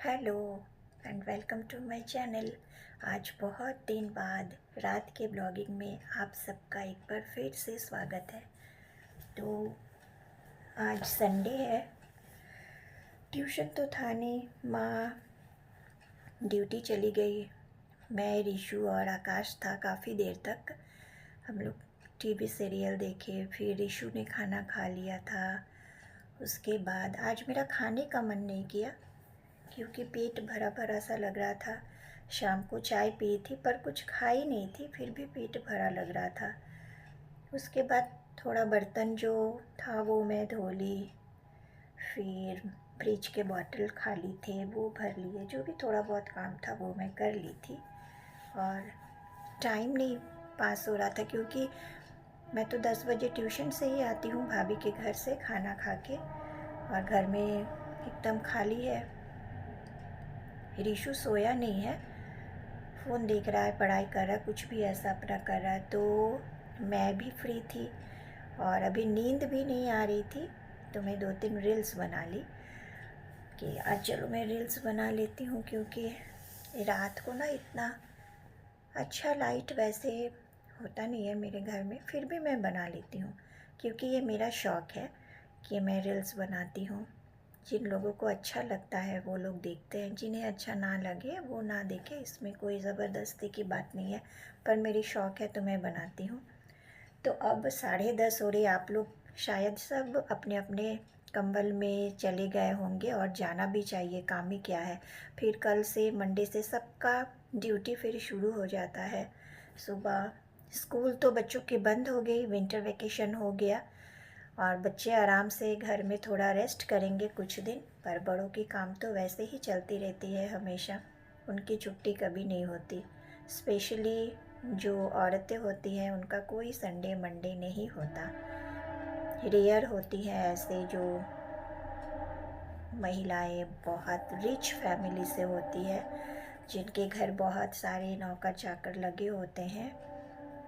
Hello and welcome to my channel. आज बहुत दिन बाद रात के ब्लॉगिंग में आप सबका एक बार फिर से स्वागत है। तो आज संडे है, ट्यूशन तो था नहीं, माँ ड्यूटी चली गई। मैं, रिशु और आकाश था काफ़ी देर तक। हम लोग टीवी सीरियल देखे, फिर रिशु ने खाना खा लिया था। उसके बाद आज मेरा खाने का मन नहीं किया क्योंकि पेट भरा भरा सा लग रहा था। शाम को चाय पी थी पर कुछ खाई नहीं थी, फिर भी पेट भरा लग रहा था। उसके बाद थोड़ा बर्तन जो था वो मैं धो ली, फिर फ्रिज के बॉटल खाली थे वो भर लिए, जो भी थोड़ा बहुत काम था वो मैं कर ली थी। और टाइम नहीं पास हो रहा था क्योंकि मैं तो 10 बजे ट्यूशन से ही आती हूँ भाभी के घर से खाना खा के, और घर में एकदम खाली है। रिशु सोया नहीं है, फ़ोन देख रहा है, पढ़ाई कर रहा है, कुछ भी ऐसा अपना कर रहा है। तो मैं भी फ्री थी और अभी नींद भी नहीं आ रही थी, तो मैं 2-3 रील्स बना ली कि आज चलो मैं रील्स बना लेती हूँ, क्योंकि रात को ना इतना अच्छा लाइट वैसे होता नहीं है मेरे घर में, फिर भी मैं बना लेती हूँ क्योंकि ये मेरा शौक़ है कि मैं रील्स बनाती हूँ। जिन लोगों को अच्छा लगता है वो लोग देखते हैं, जिन्हें अच्छा ना लगे वो ना देखे, इसमें कोई ज़बरदस्ती की बात नहीं है, पर मेरी शौक़ है तो मैं बनाती हूँ। तो अब 10:30 हो रही, आप लोग शायद सब अपने अपने कंबल में चले गए होंगे और जाना भी चाहिए, काम ही क्या है। फिर कल से मंडे से सबका ड्यूटी फिर शुरू हो जाता है। सुबह स्कूल तो बच्चों की बंद हो गई, विंटर वेकेशन हो गया और बच्चे आराम से घर में थोड़ा रेस्ट करेंगे कुछ दिन। पर बड़ों की काम तो वैसे ही चलती रहती है हमेशा, उनकी छुट्टी कभी नहीं होती। स्पेशली जो औरतें होती हैं उनका कोई संडे मंडे नहीं होता। रेयर होती हैं ऐसे जो महिलाएं बहुत रिच फैमिली से होती है, जिनके घर बहुत सारे नौकर चाकर लगे होते हैं,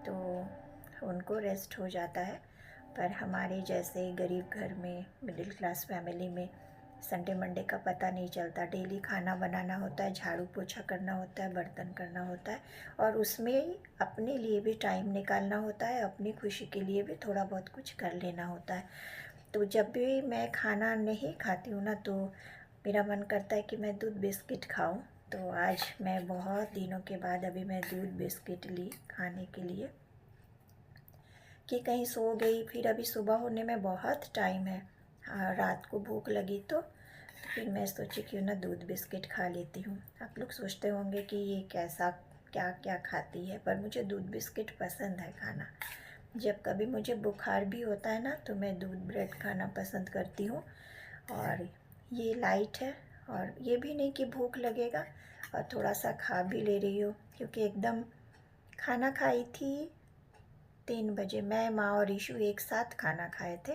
तो उनको रेस्ट हो जाता है। पर हमारे जैसे गरीब घर में, मिडिल क्लास फैमिली में संडे मंडे का पता नहीं चलता। डेली खाना बनाना होता है, झाड़ू पोछा करना होता है, बर्तन करना होता है, और उसमें ही अपने लिए भी टाइम निकालना होता है, अपनी खुशी के लिए भी थोड़ा बहुत कुछ कर लेना होता है। तो जब भी मैं खाना नहीं खाती हूँ ना, तो मेरा मन करता है कि मैं दूध बिस्किट खाऊं। तो आज मैं बहुत दिनों के बाद अभी मैं दूध बिस्किट ली खाने के लिए कि कहीं सो गई, फिर अभी सुबह होने में बहुत टाइम है। रात को भूख लगी तो फिर मैं सोची क्यों ना दूध बिस्किट खा लेती हूँ। आप लोग सोचते होंगे कि ये कैसा क्या क्या खाती है, पर मुझे दूध बिस्किट पसंद है खाना। जब कभी मुझे बुखार भी होता है ना, तो मैं दूध ब्रेड खाना पसंद करती हूँ। और ये लाइट है और ये भी नहीं कि भूख लगेगा, और थोड़ा सा खा भी ले रही हूँ क्योंकि एकदम खाना खाई थी 3 बजे। मैं, माँ और ईशु एक साथ खाना खाए थे,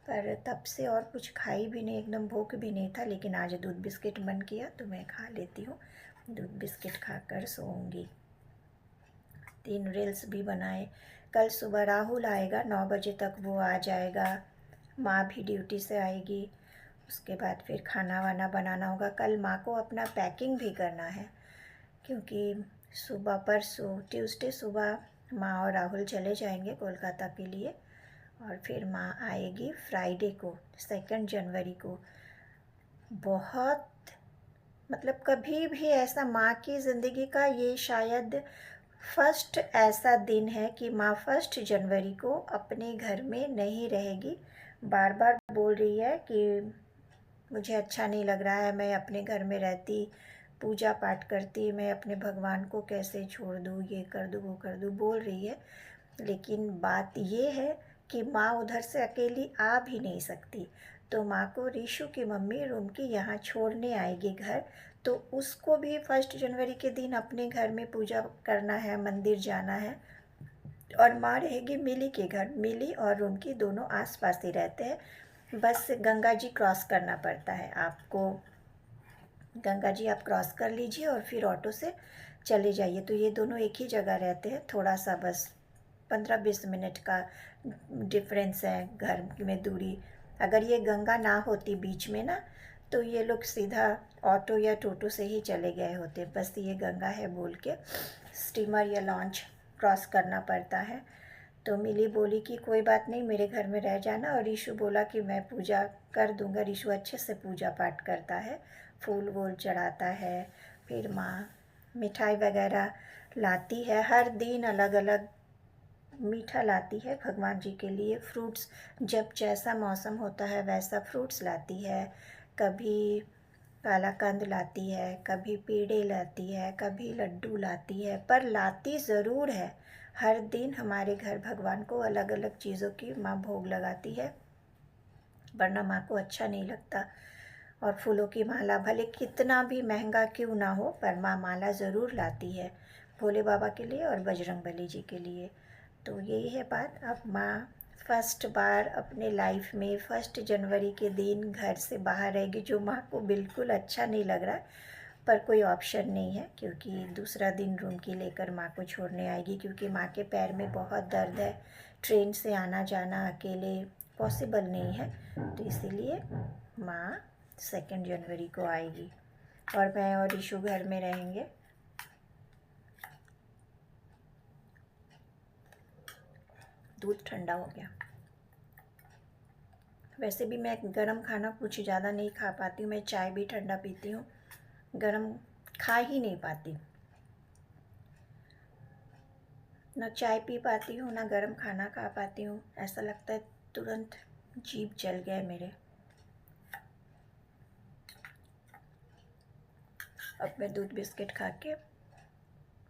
पर तब से और कुछ खाई भी नहीं, एकदम भूख भी नहीं था। लेकिन आज दूध बिस्किट मन किया तो मैं खा लेती हूँ। दूध बिस्किट खाकर सोऊंगी। 3 रील्स भी बनाए। कल सुबह राहुल आएगा, 9 बजे तक वो आ जाएगा। माँ भी ड्यूटी से आएगी, उसके बाद फिर खाना वाना बनाना होगा। कल माँ को अपना पैकिंग भी करना है क्योंकि सुबह परसों ट्यूसडे सुबह माँ और राहुल चले जाएंगे कोलकाता के लिए, और फिर माँ आएगी फ्राइडे को, 2 जनवरी को। बहुत मतलब कभी भी ऐसा माँ की ज़िंदगी का ये शायद फर्स्ट ऐसा दिन है कि माँ 1 जनवरी को अपने घर में नहीं रहेगी। बार बार बोल रही है कि मुझे अच्छा नहीं लग रहा है, मैं अपने घर में रहती, पूजा पाठ करती, मैं अपने भगवान को कैसे छोड़ दूँ, ये कर दूँ वो कर दूँ, बोल रही है। लेकिन बात ये है कि माँ उधर से अकेली आ भी नहीं सकती, तो माँ को रीशु की मम्मी रूम की यहाँ छोड़ने आएगी घर। तो उसको भी 1 जनवरी के दिन अपने घर में पूजा करना है, मंदिर जाना है। और माँ रहेगी मिली के घर। मिली और रूम की दोनों आस पास ही रहते हैं, बस गंगा जी क्रॉस करना पड़ता है आपको। गंगा जी आप क्रॉस कर लीजिए और फिर ऑटो से चले जाइए। तो ये दोनों एक ही जगह रहते हैं, थोड़ा सा बस 15-20 मिनट का डिफरेंस है घर में दूरी। अगर ये गंगा ना होती बीच में ना, तो ये लोग सीधा ऑटो या टोटो से ही चले गए होते, बस ये गंगा है बोल के स्टीमर या लॉन्च क्रॉस करना पड़ता है। तो मिली बोली कि कोई बात नहीं, मेरे घर में रह जाना, और रीशु बोला कि मैं पूजा कर दूंगा। रीशु अच्छे से पूजा पाठ करता है, फूल वूल चढ़ाता है, फिर माँ मिठाई वगैरह लाती है, हर दिन अलग अलग मीठा लाती है भगवान जी के लिए। फ्रूट्स जब जैसा मौसम होता है वैसा फ्रूट्स लाती है, कभी कालाकंद लाती है, कभी पेड़े लाती है, कभी लड्डू लाती है, पर लाती ज़रूर है। हर दिन हमारे घर भगवान को अलग अलग चीज़ों की माँ भोग लगाती है, वरना माँ को अच्छा नहीं लगता। और फूलों की माला भले कितना भी महंगा क्यों ना हो, पर माँ माला ज़रूर लाती है भोले बाबा के लिए और बजरंगबली जी के लिए। तो यही है बात। अब माँ फर्स्ट बार अपने लाइफ में 1 जनवरी के दिन घर से बाहर रहेगी, जो माँ को बिल्कुल अच्छा नहीं लग रहा, पर कोई ऑप्शन नहीं है, क्योंकि दूसरा दिन रुमकी लेकर माँ को छोड़ने आएगी, क्योंकि माँ के पैर में बहुत दर्द है, ट्रेन से आना जाना अकेले पॉसिबल नहीं है। तो इसीलिए माँ 2 जनवरी को आएगी और मैं और ईशु घर में रहेंगे। दूध ठंडा हो गया। वैसे भी मैं गरम खाना कुछ ज़्यादा नहीं खा पाती हूँ, मैं चाय भी ठंडा पीती हूँ, गरम खा ही नहीं पाती। ना चाय पी पाती हूँ, ना गरम खाना खा पाती हूँ, ऐसा लगता है तुरंत जीभ जल गए मेरे। अब मैं दूध बिस्किट खा के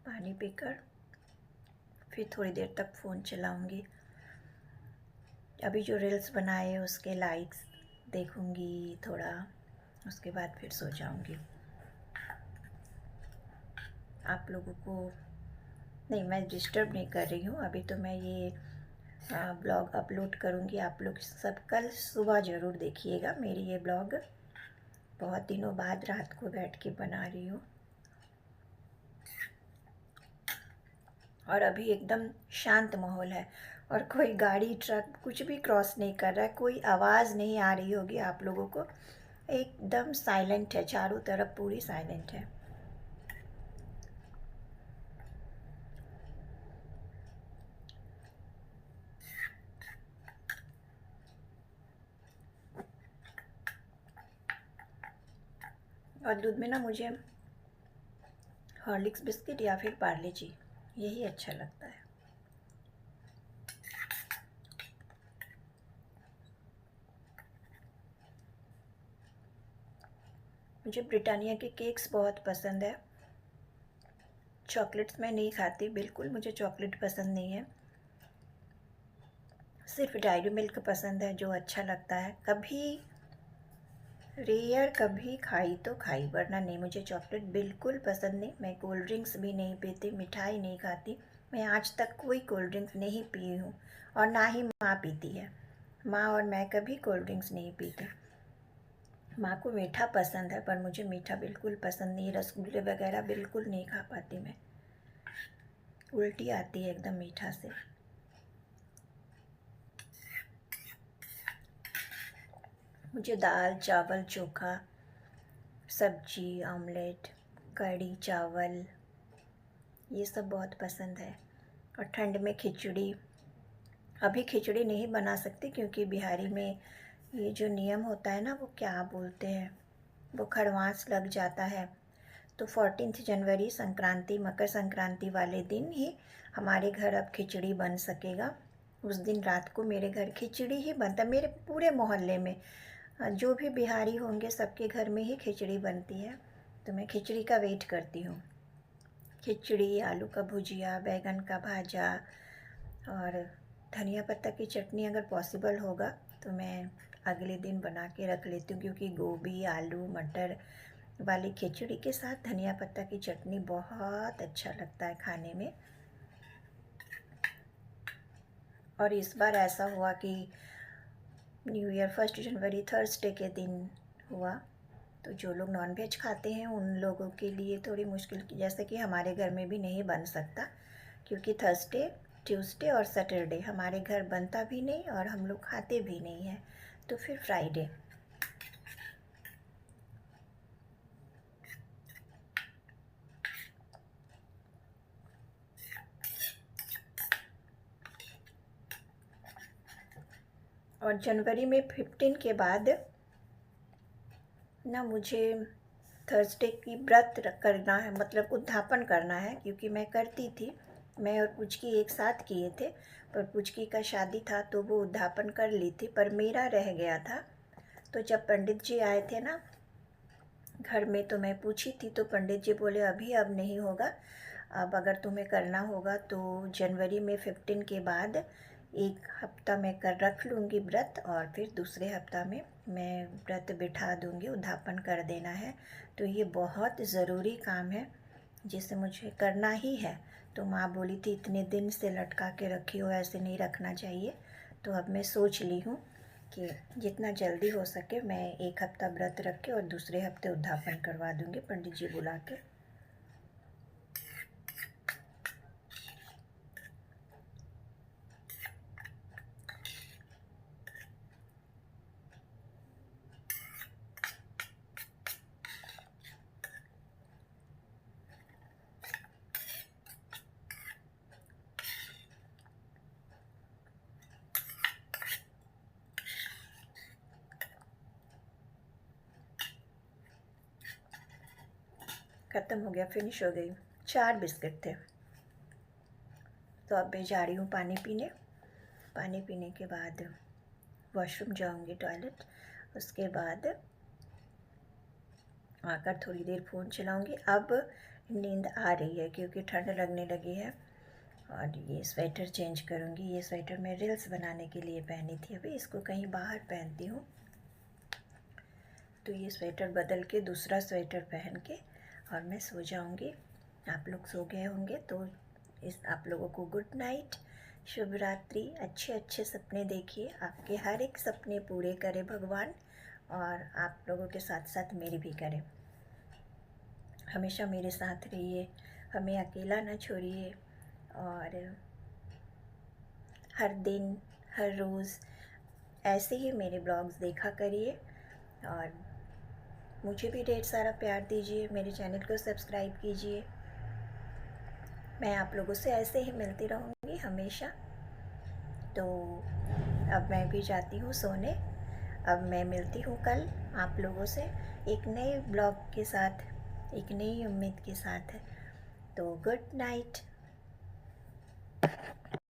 पानी पीकर फिर थोड़ी देर तक फ़ोन चलाऊँगी। अभी जो रील्स बनाए उसके लाइक्स देखूँगी थोड़ा, उसके बाद फिर सो जाऊँगी। आप लोगों को नहीं, मैं डिस्टर्ब नहीं कर रही हूँ अभी, तो मैं ये ब्लॉग अपलोड करूँगी। आप लोग सब कल सुबह ज़रूर देखिएगा मेरी ये ब्लॉग। बहुत दिनों बाद रात को बैठ के बना रही हूँ, और अभी एकदम शांत माहौल है, और कोई गाड़ी ट्रक कुछ भी क्रॉस नहीं कर रहा है, कोई आवाज़ नहीं आ रही होगी आप लोगों को। एकदम साइलेंट है, चारों तरफ पूरी साइलेंट है। और दूध में ना मुझे हॉर्लिक्स बिस्किट या फिर पार्ले जी, यही अच्छा लगता है। मुझे ब्रिटानिया के केक्स बहुत पसंद है। चॉकलेट्स मैं नहीं खाती बिल्कुल, मुझे चॉकलेट पसंद नहीं है। सिर्फ डायरी मिल्क पसंद है, जो अच्छा लगता है। कभी रेयर कभी खाई तो खाई, वरना नहीं। मुझे चॉकलेट बिल्कुल पसंद नहीं। मैं कोल्ड ड्रिंक्स भी नहीं पीती, मिठाई नहीं खाती। मैं आज तक कोई कोल्ड ड्रिंक्स नहीं पी हूँ, और ना ही माँ पीती है। माँ और मैं कभी कोल्ड ड्रिंक्स नहीं पीते। माँ को मीठा पसंद है, पर मुझे मीठा बिल्कुल पसंद नहीं। रसगुल्ले वगैरह बिल्कुल नहीं खा पाती मैं, उल्टी आती है एकदम मीठा से। मुझे दाल चावल चोखा, सब्जी, ऑमलेट, कढ़ी चावल, ये सब बहुत पसंद है। और ठंड में खिचड़ी। अभी खिचड़ी नहीं बना सकती, क्योंकि बिहारी में ये जो नियम होता है ना, वो क्या बोलते हैं, वो खड़वास लग जाता है। तो 14 जनवरी संक्रांति, मकर संक्रांति वाले दिन ही हमारे घर अब खिचड़ी बन सकेगा। उस दिन रात को मेरे घर खिचड़ी ही बनता, मेरे पूरे मोहल्ले में जो भी बिहारी होंगे सबके घर में ही खिचड़ी बनती है। तो मैं खिचड़ी का वेट करती हूँ। खिचड़ी, आलू का भुजिया, बैगन का भाजा और धनिया पत्ता की चटनी अगर पॉसिबल होगा तो मैं अगले दिन बना के रख लेती हूँ, क्योंकि गोभी, आलू, मटर वाली खिचड़ी के साथ धनिया पत्ता की चटनी बहुत अच्छा लगता है खाने में। और इस बार ऐसा हुआ कि न्यू ईयर 1 जनवरी थर्सडे के दिन हुआ, तो जो लोग नॉन वेज खाते हैं उन लोगों के लिए थोड़ी मुश्किल की, जैसे कि हमारे घर में भी नहीं बन सकता, क्योंकि थर्सडे, ट्यूसडे और सैटरडे हमारे घर बनता भी नहीं और हम लोग खाते भी नहीं हैं। तो फिर फ्राइडे, और जनवरी में 15 के बाद ना मुझे थर्सडे की व्रत करना है, मतलब उद्यापन करना है, क्योंकि मैं करती थी, मैं और पुचकी एक साथ किए थे, पर पुचकी का शादी था तो वो उद्यापन कर ली थी, पर मेरा रह गया था। तो जब पंडित जी आए थे ना घर में, तो मैं पूछी थी, तो पंडित जी बोले अभी अब नहीं होगा, अब अगर तुम्हें करना होगा तो जनवरी में 15 के बाद एक हफ्ता मैं रख लूँगी व्रत, और फिर दूसरे हफ्ता में मैं व्रत बिठा दूँगी, उद्यापन कर देना है। तो ये बहुत ज़रूरी काम है जिसे मुझे करना ही है। तो माँ बोली थी इतने दिन से लटका के रखी हो, ऐसे नहीं रखना चाहिए। तो अब मैं सोच ली हूँ कि जितना जल्दी हो सके मैं एक हफ्ता व्रत रख के और दूसरे हफ्ते उद्यापन करवा दूँगी पंडित जी बुला के। ख़त्म हो गया, फिनिश हो गई। 4 बिस्किट थे। तो अब मैं जा रही हूँ पानी पीने। पानी पीने के बाद वॉशरूम जाऊँगी, टॉयलेट। उसके बाद आकर थोड़ी देर फ़ोन चलाऊँगी। अब नींद आ रही है क्योंकि ठंड लगने लगी है। और ये स्वेटर चेंज करूँगी। ये स्वेटर मैं रील्स बनाने के लिए पहनी थी, अभी इसको कहीं बाहर पहनती हूँ। तो ये स्वेटर बदल के दूसरा स्वेटर पहन के और मैं सो जाऊँगी। आप लोग सो गए होंगे तो आप लोगों को गुड नाइट, शुभ रात्रि। अच्छे अच्छे सपने देखिए, आपके हर एक सपने पूरे करे भगवान, और आप लोगों के साथ साथ मेरे भी करें। हमेशा मेरे साथ रहिए, हमें अकेला ना छोड़िए, और हर दिन हर रोज़ ऐसे ही मेरे ब्लॉग्स देखा करिए, और मुझे भी ढेर सारा प्यार दीजिए। मेरे चैनल को सब्सक्राइब कीजिए। मैं आप लोगों से ऐसे ही मिलती रहूँगी हमेशा। तो अब मैं भी जाती हूँ सोने। अब मैं मिलती हूँ कल आप लोगों से एक नए ब्लॉग के साथ, एक नई उम्मीद के साथ। तो गुड नाइट।